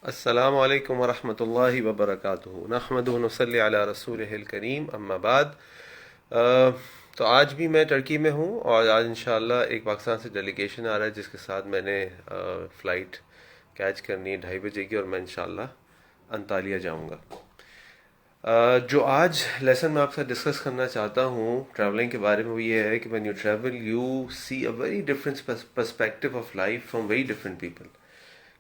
السلام علیکم ورحمۃ اللہ وبرکاتہ، نحمد و نصلی علی رسول الکریم، اما بعد۔ تو آج بھی میں ترکی میں ہوں، اور آج انشاءاللہ ایک پاکستان سے ڈیلیگیشن آ رہا ہے جس کے ساتھ میں نے فلائٹ کیچ کرنی ہے 2:30 کی، اور میں انشاءاللہ انطالیہ جاؤں گا۔ جو آج لیسن میں آپ سے ڈسکس کرنا چاہتا ہوں ٹریولنگ کے بارے میں، وہ یہ ہے کہ when you travel you see a very different perspective of life from very different people.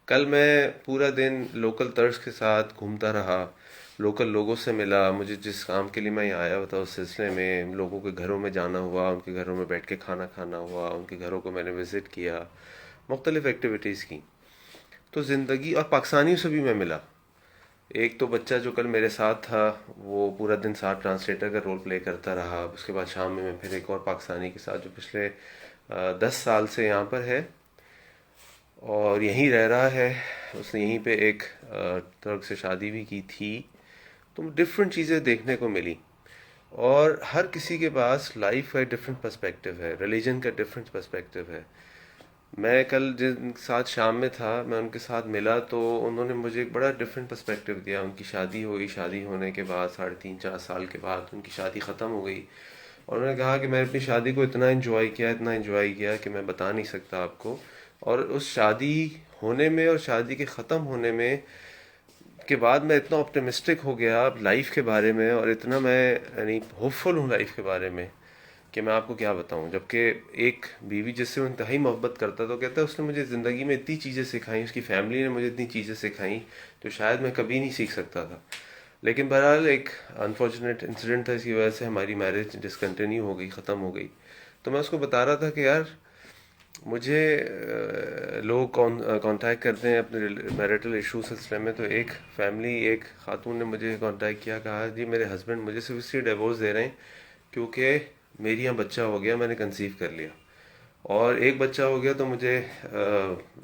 کل میں پورا دن لوکل طرز کے ساتھ گھومتا رہا، لوکل لوگوں سے ملا، مجھے جس کام کے لیے میں یہاں آیا ہوا تھا اس سلسلے میں لوگوں کے گھروں میں جانا ہوا، ان کے گھروں میں بیٹھ کے کھانا کھانا ہوا، ان کے گھروں کو میں نے وزٹ کیا، مختلف ایکٹیویٹیز کی۔ تو زندگی، اور پاکستانیوں سے بھی میں ملا۔ ایک تو بچہ جو کل میرے ساتھ تھا وہ پورا دن ساتھ ٹرانسلیٹر کا رول پلے کرتا رہا، اس کے بعد شام میں پھر ایک اور پاکستانی کے ساتھ جو پچھلے 10 سال سے یہاں پر ہے اور یہیں رہ رہا ہے، اس نے یہیں پہ ایک ترک سے شادی بھی کی تھی۔ تو ڈفرینٹ چیزیں دیکھنے کو ملی، اور ہر کسی کے پاس لائف کا ایک ڈفرینٹ پرسپیکٹو ہے، ریلیجن کا ڈفرینٹ پرسپیکٹو ہے۔ میں کل جن کے ساتھ شام میں تھا، میں ان کے ساتھ ملا تو انہوں نے مجھے ایک بڑا ڈفرینٹ پرسپیکٹو دیا۔ ان کی شادی ہوئی، شادی ہونے کے بعد 3.5 4 سال کے بعد ان کی شادی ختم ہو گئی، اور انہوں نے کہا کہ میں نے اپنی شادی کو اتنا انجوائے کیا، اتنا انجوائے کیا کہ میں بتا نہیں سکتا آپ کو۔ اور اس شادی ہونے میں اور شادی کے ختم ہونے میں کے بعد میں اتنا آپٹمسٹک ہو گیا لائف کے بارے میں، اور اتنا میں یعنی ہوپ فل ہوں لائف کے بارے میں کہ میں آپ کو کیا بتاؤں۔ جبکہ ایک بیوی جس سے وہ انتہائی محبت کرتا تو کہتا ہے اس نے مجھے زندگی میں اتنی چیزیں سکھائیں، اس کی فیملی نے مجھے اتنی چیزیں سکھائیں جو شاید میں کبھی نہیں سیکھ سکتا تھا۔ لیکن بہرحال ایک انفارچونیٹ انسیڈنٹ تھا، اس کی وجہ سے ہماری میرج ڈسکنٹینیو ہو گئی، ختم ہو گئی۔ تو میں اس کو بتا رہا تھا کہ یار مجھے لوگ کانٹیکٹ کرتے ہیں اپنے میرٹل ایشو سلسلے میں، تو ایک فیملی، ایک خاتون نے مجھے کانٹیکٹ کیا، کہا جی میرے ہسبینڈ مجھے صرف اس لیے ڈیورس دے رہے ہیں کیونکہ میری یہاں بچہ ہو گیا، میں نے کنسیو کر لیا، اور ایک بچہ ہو گیا تو مجھے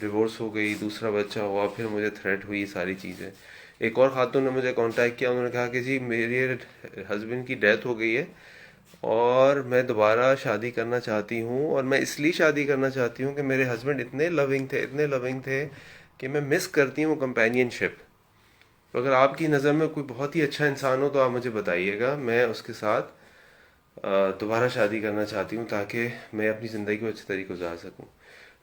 ڈیورس ہو گئی، دوسرا بچہ ہوا پھر مجھے تھریٹ ہوئی، ساری چیزیں۔ ایک اور خاتون نے مجھے کانٹیکٹ کیا، انہوں نے کہا کہ جی میرے ہسبینڈ کی ڈیتھ ہو گئی ہے اور میں دوبارہ شادی کرنا چاہتی ہوں، اور میں اس لیے شادی کرنا چاہتی ہوں کہ میرے ہسبینڈ اتنے لونگ تھے، اتنے لونگ تھے کہ میں مس کرتی ہوں کمپینین شپ۔ تو اگر آپ کی نظر میں کوئی بہت ہی اچھا انسان ہو تو آپ مجھے بتائیے گا، میں اس کے ساتھ دوبارہ شادی کرنا چاہتی ہوں تاکہ میں اپنی زندگی کو اچھے طریقے سے گزار سکوں۔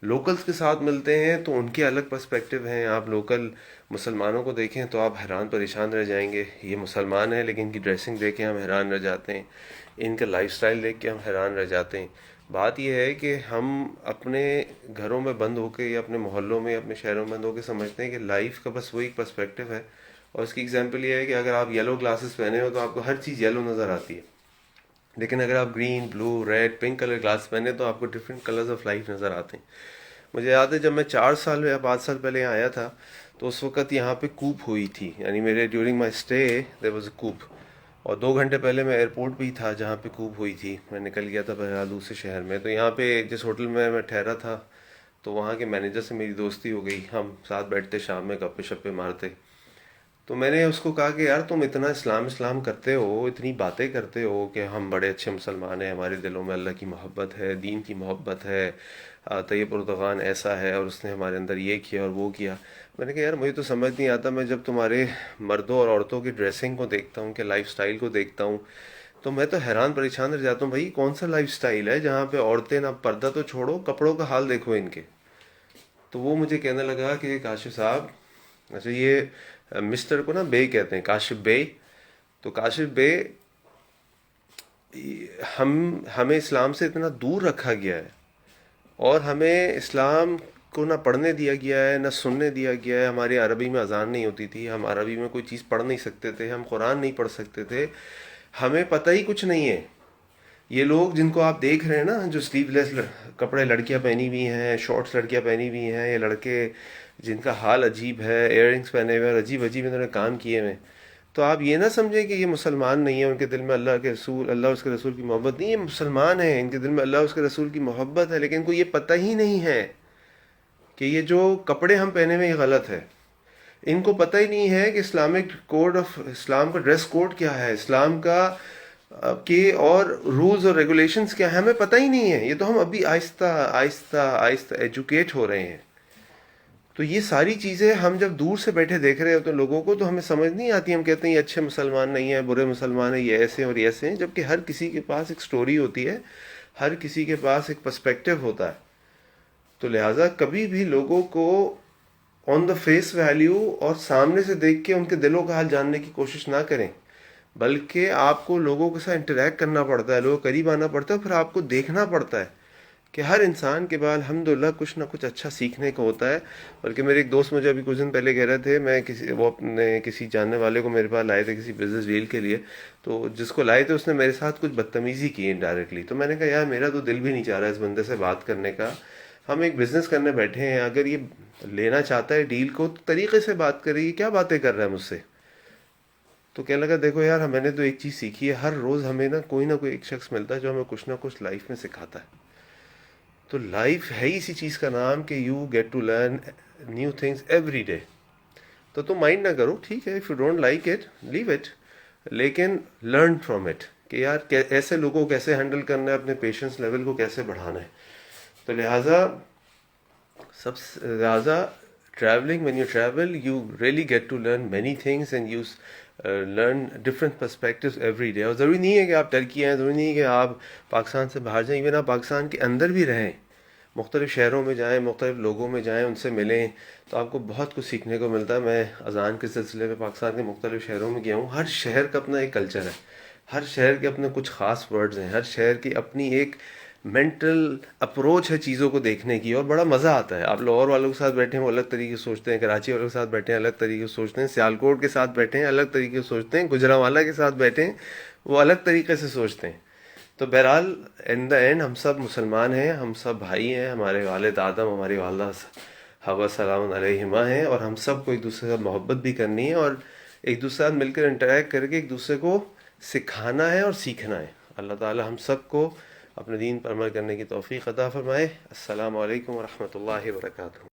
لوکلز کے ساتھ ملتے ہیں تو ان کے الگ پرسپیکٹو ہیں۔ آپ لوکل مسلمانوں کو دیکھیں تو آپ حیران پریشان رہ جائیں گے، یہ مسلمان ہیں لیکن ان کی ڈریسنگ دیکھ کے ہم حیران رہ جاتے ہیں، ان کا لائف سٹائل دیکھ کے ہم حیران رہ جاتے ہیں۔ بات یہ ہے کہ ہم اپنے گھروں میں بند ہو کے یا اپنے محلوں میں یا اپنے شہروں میں بند ہو کے سمجھتے ہیں کہ لائف کا بس وہی پرسپیکٹو ہے، اور اس کی ایگزامپل یہ ہے کہ اگر آپ یلو گلاسز پہنے ہو تو آپ کو ہر چیز یلو نظر آتی ہے، لیکن اگر آپ گرین، بلو، ریڈ، پنک کلر گلاس پہنے تو آپ کو ڈفرینٹ کلرز آف لائف نظر آتے ہیں۔ مجھے یاد ہے جب میں 4 سال یا 5 سال پہلے یہاں آیا تھا تو اس وقت یہاں پہ کوپ ہوئی تھی، یعنی میرے during my stay there was a coup, اور 2 گھنٹے پہلے میں ایئرپورٹ بھی تھا جہاں پہ کوپ ہوئی تھی، میں نکل گیا تھا بہرحال دوسرے شہر میں۔ تو یہاں پہ جس ہوٹل میں ٹھہرا تھا تو وہاں کے مینیجر سے میری دوستی ہو گئی، ہم ساتھ بیٹھتے شام میں گپے شپے مارتے۔ تو میں نے اس کو کہا کہ یار تم اتنا اسلام اسلام کرتے ہو، اتنی باتیں کرتے ہو کہ ہم بڑے اچھے مسلمان ہیں، ہمارے دلوں میں اللہ کی محبت ہے، دین کی محبت ہے، طیب اردغان ایسا ہے اور اس نے ہمارے اندر یہ کیا اور وہ کیا۔ میں نے کہا یار مجھے تو سمجھ نہیں آتا، میں جب تمہارے مردوں اور عورتوں کی ڈریسنگ کو دیکھتا ہوں، کہ لائف سٹائل کو دیکھتا ہوں، تو میں تو حیران پریشان رہ جاتا ہوں، بھائی کون سا لائف سٹائل ہے جہاں پہ عورتیں نہ پردہ تو چھوڑو، کپڑوں کا حال دیکھو ان کے۔ تو وہ مجھے کہنے لگا کہ کاشف صاحب، اچھا یہ مسٹر کو نا بے کہتے ہیں، کاشف بے، تو کاشف بے ہمیں اسلام سے اتنا دور رکھا گیا ہے، اور ہمیں اسلام کو نہ پڑھنے دیا گیا ہے نہ سننے دیا گیا ہے۔ ہماری عربی میں اذان نہیں ہوتی تھی، ہم عربی میں کوئی چیز پڑھ نہیں سکتے تھے، ہم قرآن نہیں پڑھ سکتے تھے، ہمیں پتہ ہی کچھ نہیں ہے۔ یہ لوگ جن کو آپ دیکھ رہے ہیں نا، جو سلیو لیس کپڑے لڑکیاں پہنی ہوئی ہیں، شارٹس لڑکیاں پہنی ہوئی ہیں، یہ لڑکے جن کا حال عجیب ہے، ایئر رنگس پہنے ہوئے اور عجیب عجیب انہوں نے کام کیے ہوئے، تو آپ یہ نہ سمجھیں کہ یہ مسلمان نہیں ہیں، ان کے دل میں اللہ کے رسول، اللہ اور اس کے رسول کی محبت نہیں ہے۔ مسلمان ہیں، ان کے دل میں اللہ اور اس کے رسول کی محبت ہے، لیکن ان کو یہ پتہ ہی نہیں ہے کہ یہ جو کپڑے ہم پہنے ہوئے یہ غلط ہے۔ ان کو پتہ ہی نہیں ہے کہ اسلامک کوڈ آف اسلام کا ڈریس کوڈ کیا ہے، اسلام کا کہ اور رولز اور ریگولیشنز کیا ہیں، ہمیں پتہ ہی نہیں ہے۔ یہ تو ہم ابھی آہستہ آہستہ آہستہ ایجوکیٹ ہو رہے ہیں۔ تو یہ ساری چیزیں ہم جب دور سے بیٹھے دیکھ رہے ہوتے ہیں لوگوں کو تو ہمیں سمجھ نہیں آتی. ہم کہتے ہیں یہ اچھے مسلمان نہیں ہیں، برے مسلمان ہیں، یہ ایسے ہیں اور یہ ایسے ہیں، جبکہ ہر کسی کے پاس ایک سٹوری ہوتی ہے، ہر کسی کے پاس ایک پرسپیکٹیو ہوتا ہے. تو لہٰذا کبھی بھی لوگوں کو آن دا فیس ویلیو اور سامنے سے دیکھ کے ان کے دلوں کا حال جاننے کی کوشش نہ کریں، بلکہ آپ کو لوگوں کے ساتھ انٹریکٹ کرنا پڑتا ہے، لوگوں کے قریب آنا پڑتا ہے، پھر آپ کو دیکھنا پڑتا ہے کہ ہر انسان کے بعد الحمدللہ کچھ نہ کچھ اچھا سیکھنے کو ہوتا ہے. بلکہ میرے ایک دوست مجھے ابھی کچھ دن پہلے کہہ رہے تھے، وہ اپنے کسی جاننے والے کو میرے پاس لائے تھے کسی بزنس ڈیل کے لیے، تو جس کو لائے تھے اس نے میرے ساتھ کچھ بدتمیزی کی انڈائریکٹلی. تو میں نے کہا یار میرا تو دل بھی نہیں چاہ رہا اس بندے سے بات کرنے کا، ہم ایک بزنس کرنے بیٹھے ہیں، اگر یہ لینا چاہتا ہے ڈیل کو تو طریقے سے بات کرے، یہ کیا باتیں کر رہا ہے مجھ سے. تو کہنے لگا دیکھو یار میں نے تو ایک چیز سیکھی ہے، ہر روز ہمیں نہ کوئی ایک شخص ملتا ہے جو ہمیں کچھ نہ کچھ لائف میں سکھاتا ہے. تو لائف ہے اسی چیز کا نام کہ you get to learn new things every day. تو تم مائنڈ نہ کرو، ٹھیک ہے، if you don't like it leave it, لیکن لرن فرام اٹ کہ یار ایسے لوگوں کو کیسے ہینڈل کرنا ہے، اپنے پیشنس لیول کو کیسے بڑھانا ہے. تو لہٰذا traveling, when you travel you really get to learn many things and you learn different perspectives every day. اور ضروری نہیں ہے کہ آپ ٹرکی ہیں، ضروری نہیں ہے کہ آپ پاکستان سے باہر جائیں، ایون آپ پاکستان کے اندر بھی رہیں، مختلف شہروں میں جائیں، مختلف لوگوں میں جائیں، ان سے ملیں، تو آپ کو بہت کچھ سیکھنے کو ملتا ہے. میں اذان کے سلسلے میں پاکستان کے مختلف شہروں میں گیا ہوں. ہر شہر کا اپنا ایک کلچر ہے، ہر شہر کے اپنے کچھ خاص ورڈز ہیں، ہر شہر کی اپنی ایک مینٹل اپروچ ہے چیزوں کو دیکھنے کی، اور بڑا مزہ آتا ہے. آپ لاہور والوں کے ساتھ بیٹھے ہیں وہ الگ طریقے سے سوچتے ہیں، کراچی والوں کے ساتھ بیٹھے ہیں الگ طریقے سے سوچتے ہیں، سیالکوٹ کے ساتھ بیٹھے ہیں الگ طریقے سے سوچتے ہیں، گجرانوالہ کے ساتھ بیٹھے ہیں وہ الگ طریقے سے سوچتے ہیں. تو بہرحال ان دا اینڈ ہم سب مسلمان ہیں، ہم سب بھائی ہیں، ہمارے والد آدم، ہماری والدہ حوا سلام علیہما ہیں، اور ہم سب کو ایک دوسرے سے محبت بھی کرنی ہے، اور ایک دوسرے کے ساتھ مل کر انٹریکٹ کر کے ایک دوسرے کو سکھانا ہے اور سیکھنا ہے. اللہ تعالی ہم سب کو اپنے دین پر عمل کرنے کی توفیق عطا فرمائے. السلام علیکم ورحمۃ اللہ وبرکاتہ.